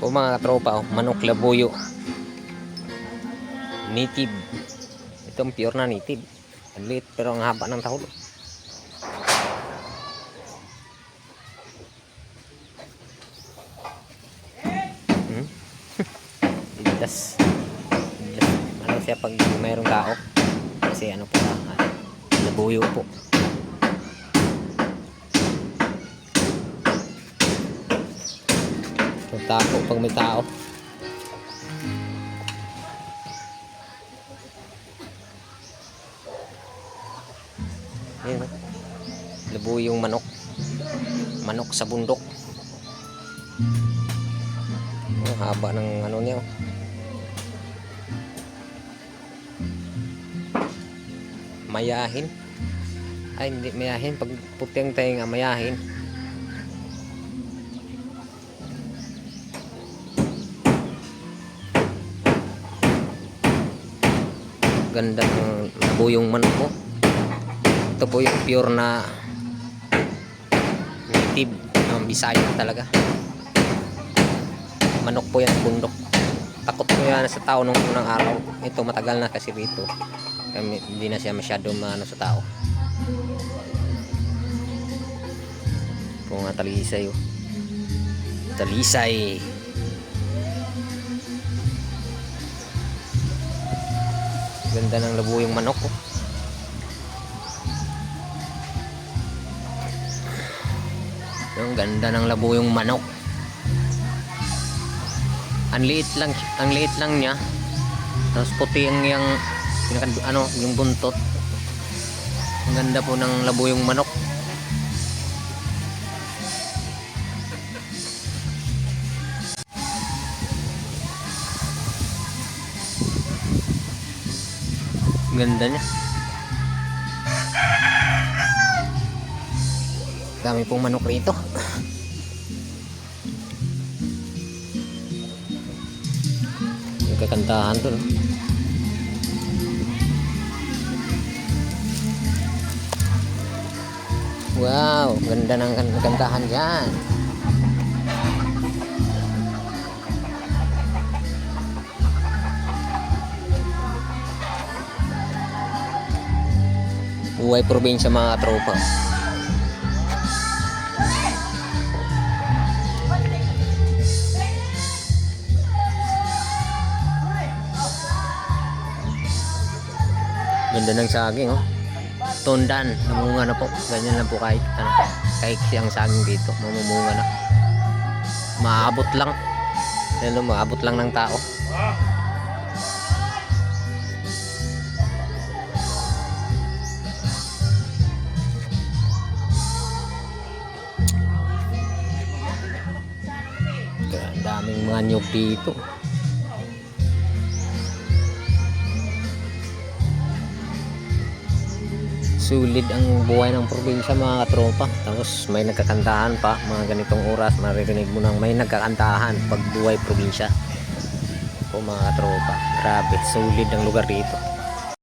O mga tropa, manok labuyo. Native. Ito ang pure na native. Ang liit pero ang haba ng tahol. Idas. Ano siya pag mayroong tao? Kasi ano po, labuyo po. Tako pag may tao. Ayan, labuyong manok. Manok sa bundok. Oh, haba ng ano niya. Mayahin. Ay, hindi mayahin. Pag puting tayo nga mayahin. Ganda ng labuyong manok po. Ito po yung pure na native ng Bisaya talaga. Manok po yan sa bundok. Takot po yan sa tao nung unang araw. Ito matagal na kasi rito. Hindi na siya masyado maano sa tao. Ito nga talisay. Oh. Talisay. Ganda ng labuyong manok oh. Yung ganda ng labuyong manok. Ang liit lang niya. Tapos puti yung ano, yung buntot. Ang ganda po ng labuyong manok. Ganda niya. Dami pong manok rito. Yung kakantahan doon. Wow, ganda ng kakantahan dyan. Buhay probinsya mga tropa. Ganda ng saging oh. Tundan, namunga na po. Ganyan lang po kahit ano, kahit siyang saging dito, mamumunga na. Maabot lang. Ano, maabot lang ng tao. Ang daming mga nyug dito. Sulit ang buhay ng probinsya mga katropa. Tapos may nagkakantahan pa. Mga ganitong oras maririnig mo nang may nagkakantahan pag buhay probinsya. Po mga katropa. Grabe, sulit ang lugar dito.